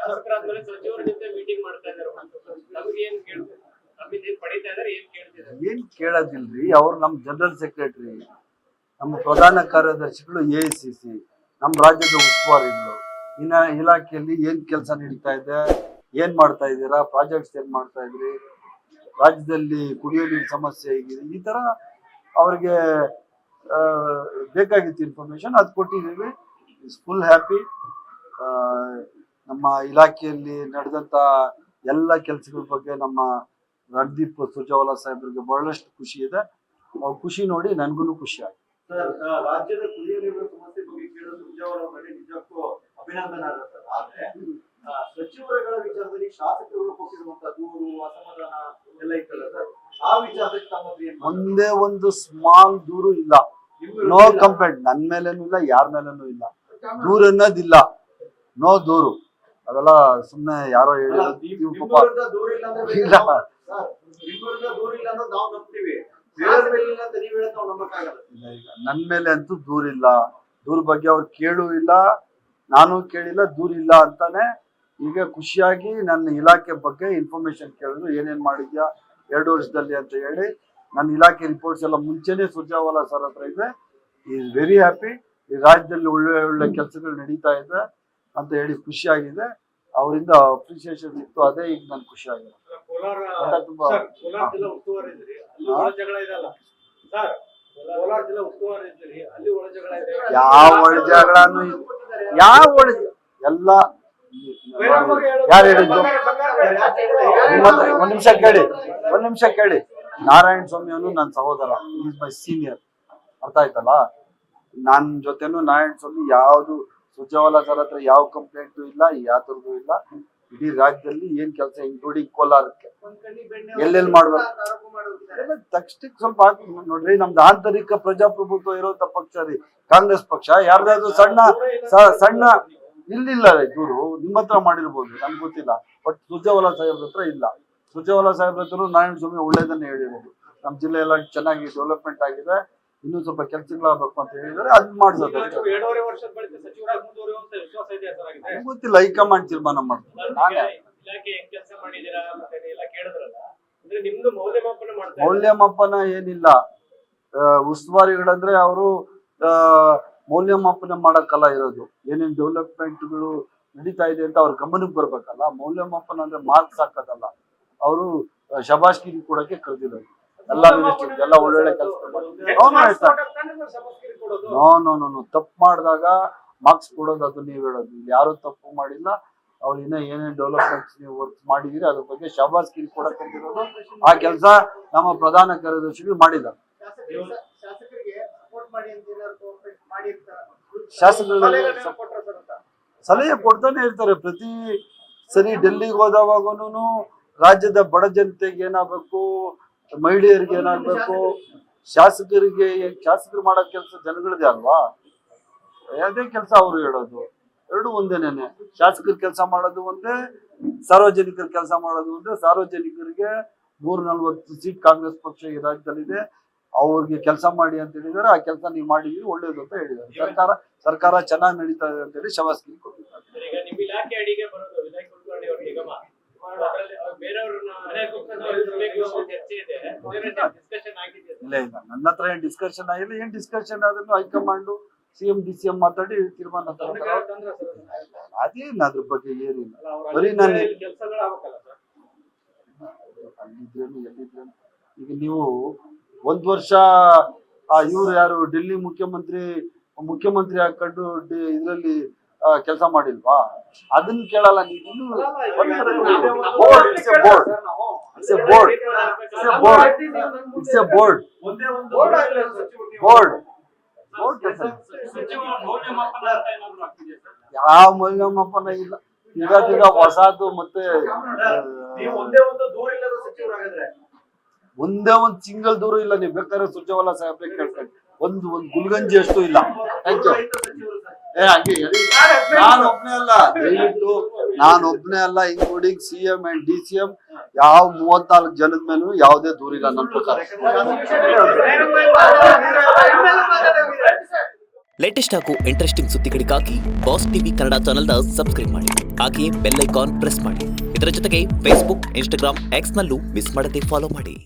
ಶಾಸಕರಾದ್ಮೇಲೆ ಸಚಿವರ ಜೊತೆ ಮೀಟಿಂಗ್ ಮಾಡ್ತಾ ಇದ್ದಾರೆ. ನಮ್ಗೆ ಏನ್ ಕೇಳ್ತಾರೆ, ನಮ್ಮಿಂದ ಏನ್ ಪಡಿತಾ ಇದಾರೆ, ಏನ್ ಕೇಳ್ತಿದ್ದಾರೆ? ಏನ್ ಕೇಳೋದಿಲ್ರಿ. ಅವ್ರು ನಮ್ ಜನರಲ್ ಸೆಕ್ರೆಟರಿ, ನಮ್ಮ ಪ್ರಧಾನ ಕಾರ್ಯದರ್ಶಿಗಳು, AICC, ನಮ್ಮ ರಾಜ್ಯದ ಉಸ್ತುವಾರಿಗಳು, ಇನ್ನ ಇಲಾಖೆಯಲ್ಲಿ ಏನ್ ಕೆಲಸ ನಡೀತಾ ಇದೆ, ಏನ್ ಮಾಡ್ತಾ ಇದ್ದೀರಾ, ಪ್ರಾಜೆಕ್ಟ್ಸ್ ಏನ್ ಮಾಡ್ತಾ ಇದ್ರಿ, ರಾಜ್ಯದಲ್ಲಿ ಕುಡಿಯೋ ನೀರಿನ ಸಮಸ್ಯೆ ಹೇಗಿದೆ, ಈ ತರ ಅವ್ರಿಗೆ ಬೇಕಾಗಿತ್ತು ಇನ್ಫಾರ್ಮೇಶನ್, ಅದು ಕೊಟ್ಟಿದ್ದೀವಿ. Is full happy. ನಮ್ಮ ಇಲಾಖೆಯಲ್ಲಿ ನಡೆದಂತ ಎಲ್ಲ ಕೆಲಸಗಳ ಬಗ್ಗೆ ನಮ್ಮ ರಣದೀಪ್ ಸುರ್ಜೇವಾಲಾ ಸಾಹೇಬರಿಗೆ ಬಹಳಷ್ಟು ಖುಷಿ ಇದೆ. ಅವ್ರ ಖುಷಿ ನೋಡಿ ನನ್ಗೂ ಖುಷಿ ಆಗಿದೆ. ರಾಜ್ಯದ ಕುಡಿಯುವ ನೀರಿನ ಸಮಸ್ಯೆ ಬಗ್ಗೆ ಕೇಳೋ ಸುರ್ಜೇವಾಲಾ ಅವರಿಗೆ ನಿಜಕ್ಕೂ ಅಭಿನಂದನೆ ಆಗುತ್ತೆ. ಆದ್ರೆ ಸಚಿವರುಗಳ ವಿಚಾರದಲ್ಲಿ ಶಾಸಕರು ಕೊಟ್ಟಿರುವಂತಹ ದೂರು, ಅಸಮಾಧಾನ ಎಲ್ಲ ಇತ್ತಲ್ಲ ಸರ್, ಆ ವಿಚಾರದಲ್ಲಿ ತಮ್ಮ ಒಂದೇ ಒಂದು ಸ್ಮಾಲ್ ದೂರು ಇಲ್ಲ. ನೋ ಕಂಪ್ಲೇಂಟ್, ನನ್ ಮೇಲೇನು ಇಲ್ಲ, ಯಾರ ಮೇಲೇನು ಇಲ್ಲ. ದೂರು ಅನ್ನೋದಿಲ್ಲ, ನೋ ದೂರು. ಅವೆಲ್ಲ ಸುಮ್ನೆ ಯಾರೋ ಹೇಳಿ ನನ್ ಮೇಲೆ ಅಂತೂ ದೂರಿಲ್ಲ. ದೂರ ಬಗ್ಗೆ ಅವ್ರು ಕೇಳೂ ಇಲ್ಲ, ನಾನು ಕೇಳಿಲ್ಲ, ದೂರಿಲ್ಲ ಅಂತಾನೆ. ಈಗ ಖುಷಿಯಾಗಿ ನನ್ನ ಇಲಾಖೆ ಬಗ್ಗೆ ಇನ್ಫಾರ್ಮೇಶನ್ ಕೇಳಿದ್ರು, ಏನೇನ್ ಮಾಡಿದ್ಯಾ 2 ವರ್ಷದಲ್ಲಿ ಅಂತ ಹೇಳಿ. ನನ್ನ ಇಲಾಖೆ ರಿಪೋರ್ಟ್ಸ್ ಎಲ್ಲ ಮುಂಚೆನೆ ಸುರ್ಜೇವಾಲಾ ಸರ್ ಹತ್ರ ಇದೆ. Is very happy. ಈ ರಾಜ್ಯದಲ್ಲಿ ಒಳ್ಳೆ ಒಳ್ಳೆ ಕೆಲಸಗಳು ನಡೀತಾ ಇದೆ ಅಂತ ಹೇಳಿ ಖುಷಿಯಾಗಿದೆ. ಅವರಿಂದ ಅಪ್ರಿಸಿಯೇಷನ್ ಇತ್ತು, ಅದೇ ಈಗ ನನ್ ಖುಷಿ ಆಗಿದೆ. ತುಂಬಾ ಯಾವ ಒಳ ಜಗಳನು ಎಲ್ಲ ಯಾರು ಹೇಳಿದ್ದು? ಒಂದ್ ನಿಮಿಷ ಕೇಳಿ. ನಾರಾಯಣ ಸ್ವಾಮಿ ಅವನು ನನ್ನ ಸಹೋದರ, ಈಸ್ ಮೈ ಸೀನಿಯರ್. ಅರ್ಥ ಆಯ್ತಲ್ಲ? ನನ್ನ ಜೊತೆನು ನಾರಾಯಣ ಸ್ವಾಮಿ ಯಾವ್ದು ಸುರ್ಜೇವಾಲಾ ಸರ್ ಹತ್ರ ಯಾವ ಕಂಪ್ಲೇಂಟು ಇಲ್ಲ, ಯಾವ್ದು ಇಲ್ಲ. ಇಡೀ ರಾಜ್ಯದಲ್ಲಿ ಏನ್ ಕೆಲಸ, ಇನ್ಕ್ಲೂಡಿಂಗ್ ಕೋಲಾರಕ್ಕೆ ಎಲ್ಲೆಲ್ಲಿ ಮಾಡ್ಬೇಕು ತಕ್ಷಣಕ್ಕೆ ಸ್ವಲ್ಪ ನೋಡ್ರಿ. ನಮ್ದು ಆಂತರಿಕ ಪ್ರಜಾಪ್ರಭುತ್ವ ಇರೋಂತ ಪಕ್ಷ ರೀ ಕಾಂಗ್ರೆಸ್ ಪಕ್ಷ. ಯಾರ್ದಾದ್ರು ಸಣ್ಣ ಇಲ್ಲಿಲ್ಲ ದೂರು ನಿಮ್ಮ ಹತ್ರ ಮಾಡಿರ್ಬೋದು, ನನ್ಗೆ ಗೊತ್ತಿಲ್ಲ. ಬಟ್ ಸುರ್ಜೇವಾಲಾ ಸಾಹೇಬ್ರ ಹತ್ರ ಇಲ್ಲ. ಸುರ್ಜೇವಾಲಾ ಸಾಹೇಬ್ರ ಹತ್ರ ನಾರಾಯಣ ಸ್ವಾಮಿ ಒಳ್ಳೇದನ್ನೇ ಹೇಳಿರೋದು. ನಮ್ಮ ಜಿಲ್ಲೆ ಎಲ್ಲ ಚೆನ್ನಾಗಿ ಡೆವಲಪ್ಮೆಂಟ್ ಆಗಿದೆ, ಇನ್ನೂ ಸ್ವಲ್ಪ ಕೆಲಸಗಳಾಗಬೇಕು ಅಂತ ಹೇಳಿದ್ರೆ ಅದು ಮಾಡ್ಸೋದು. ಗೊತ್ತಿಲ್ಲ, ಹೈಕಮಾಂಡ್ ತೀರ್ಮಾನ ಮಾಡ್ತಾರೆ. ಮೌಲ್ಯಮಾಪನ ಏನಿಲ್ಲ. ಉಸ್ತುವಾರಿಗಳಂದ್ರೆ ಅವರು ಮೌಲ್ಯಮಾಪನ ಮಾಡಕ್ಕಲ್ಲ ಇರೋದು. ಏನೇನ್ ಡೆವಲಪ್ಮೆಂಟ್ಗಳು ನಡೀತಾ ಇದೆ ಅಂತ ಅವ್ರ ಗಮನಕ್ಕೆ ಬರ್ಬೇಕಲ್ಲ. ಮೌಲ್ಯಮಾಪನ ಅಂದ್ರೆ ಮಾರ್ಕ್ಸ್ ಹಾಕೋದಲ್ಲ. ಅವರು ಶಬಾಷ್ಗಿರಿ ಕೊಡಕ್ಕೆ ಕರೆದಿರೋದು. ಎಲ್ಲ ಮಿನಿಸ್ಟರ್ ಎಲ್ಲ ಒಳ್ಳೊಳ್ಳೆ ಕೆಲಸ ನೋ ತಪ್ಪು ಮಾಡಿದಾಗ ಮಾರ್ಕ್ಸ್ ಕೊಡೋದು, ಅದು ನೀವ್ ಹೇಳೋದು. ಯಾರು ತಪ್ಪು ಮಾಡಿಲ್ಲ. ಅವ್ರು ಇನ್ನ ಏನೇನ್ ಡೆವಲಪ್ಮೆಂಟ್ಸ್ ನೀವು ವರ್ಕ್ ಮಾಡಿದಿರಿ ಅದ್ರ ಬಗ್ಗೆ ಶಬಾಷ್ಗಿರಿ ಕೊಡಕ್ ಕರೆದಿರೋದು. ಆ ಕೆಲಸ ನಮ್ಮ ಪ್ರಧಾನ ಕಾರ್ಯದರ್ಶಿಗಳು ಮಾಡಿದ್ದಾರೆ. ಶಾಸಕರು ಸಲಹೆ ಕೊಡ್ತಾನೆ ಇರ್ತಾರೆ. ಪ್ರತಿ ಸರಿ ಡೆಲ್ಲಿಗೆ ಹೋದವಾಗೂನು ರಾಜ್ಯದ ಬಡ ಜನತೆಗೆ ಏನಾಗಬೇಕು, ಮಹಿಳೆಯರಿಗೆ ಏನಾಗ್ಬೇಕು, ಶಾಸಕರು ಮಾಡೋ ಕೆಲಸ ಜನಗಳದೇ ಅಲ್ವಾ. ಅದೇ ಕೆಲಸ ಅವ್ರು ಹೇಳೋದು. ಎರಡು ಒಂದೇನೇನೆ. ಶಾಸಕರು ಕೆಲಸ ಮಾಡೋದು ಒಂದೇ, ಸಾರ್ವಜನಿಕರ ಕೆಲಸ ಮಾಡೋದು ಒಂದೇ. ಸಾರ್ವಜನಿಕರಿಗೆ 140 ಸೀಟ್ ಕಾಂಗ್ರೆಸ್ ಪಕ್ಷ ಈ ರಾಜ್ಯದಲ್ಲಿದೆ, ಅವ್ರಿಗೆ ಕೆಲಸ ಮಾಡಿ ಅಂತ ಹೇಳಿದಾರೆ. ಆ ಕೆಲಸ ನೀವು ಮಾಡಿದೀರಿ, ಒಳ್ಳೇದು ಅಂತ ಹೇಳಿದ್ದಾರೆ. ಸರ್ಕಾರ ಚೆನ್ನಾಗಿ ನಡೀತಾ ಇದೆ ಅಂತ ಹೇಳಿ ಶಬಾಷ್ಗಿರಿ ಕೊಟ್ಟಿದ್ದಾರೆ. ಇಲ್ಲ, ನನ್ನ ಹತ್ರ ಏನ್ ಡಿಸ್ಕಷನ್ ಆಗಿಲ್ಲ. ಏನ್ ಡಿಸ್ಕಷನ್ ಆದ್ರೂ ಹೈಕಮಾಂಡ್ CM DCM ಮಾತಾಡಿ ತೀರ್ಮಾನ ತಗೊಳ್ತಾರೆ. ಅದೇನು ಅದ್ರ ಬಗ್ಗೆ ಏನಿಲ್ಲ. ಬರೀ ನಾನು ಎಲ್ಲಿದ್ರೇನು ಈಗ ನೀವು 1 ವರ್ಷ ಇವ್ರು ಯಾರು ಡೆಲ್ಲಿ ಮುಖ್ಯಮಂತ್ರಿ ಹಾಕೊಂಡು ಇದ್ರಲ್ಲಿ ಕೆಲಸ ಮಾಡಿಲ್ವಾ? ಅದನ್ನ ಕೇಳಲ್ಲ ನೀವು. ಯಾವ ಮೌಲ್ಯಮಾಪನ ಇಲ್ಲ. ಈಗ ಹೊಸದು ಮತ್ತೆ ಒಂದೇ ಒಂದು ಸಿಂಗಲ್ ದೂರ ಇಲ್ಲ. ನೀವು ಬೇಕಾದ್ರೆ ಸುರ್ಜೇವಾಲಾ ಸಾಹೇಬ್ರೆ ಕೇಳ್ಕೊಂಡು ಒಂದು ಗುಲ್ಗಂಜಿ ಅಷ್ಟು ಇಲ್ಲ. Thank you. ನಾನು ಒಬ್ನೇ ಅಲ್ಲ, ಇನ್ಕ್ಲೂಡಿಂಗ್ CM and DCM ಯಾವ 34 ಜನದ ಮೇಲೂ ಯಾವುದೇ ದೂರಿಲ್ಲ ನನ್ನ ಪ್ರಕಾರ. ಲೇಟೆಸ್ಟ್ ಹಾಗೂ ಇಂಟ್ರೆಸ್ಟಿಂಗ್ ಸುದ್ದಿಗಳಿಗಾಗಿ ಬಾಸ್ ಟಿವಿ ಕನ್ನಡ ಚಾನೆಲ್ನ ಸಬ್ಸ್ಕ್ರೈಬ್ ಮಾಡಿ. ಹಾಗೆಯೇ ಬೆಲ್ ಐಕಾನ್ ಪ್ರೆಸ್ ಮಾಡಿ. ಇದರ ಜೊತೆಗೆ ಫೇಸ್ಬುಕ್, ಇನ್ಸ್ಟಾಗ್ರಾಮ್, ಎಕ್ಸ್ನಲ್ಲೂ ಮಿಸ್ ಮಾಡದೆ ಫಾಲೋ ಮಾಡಿ.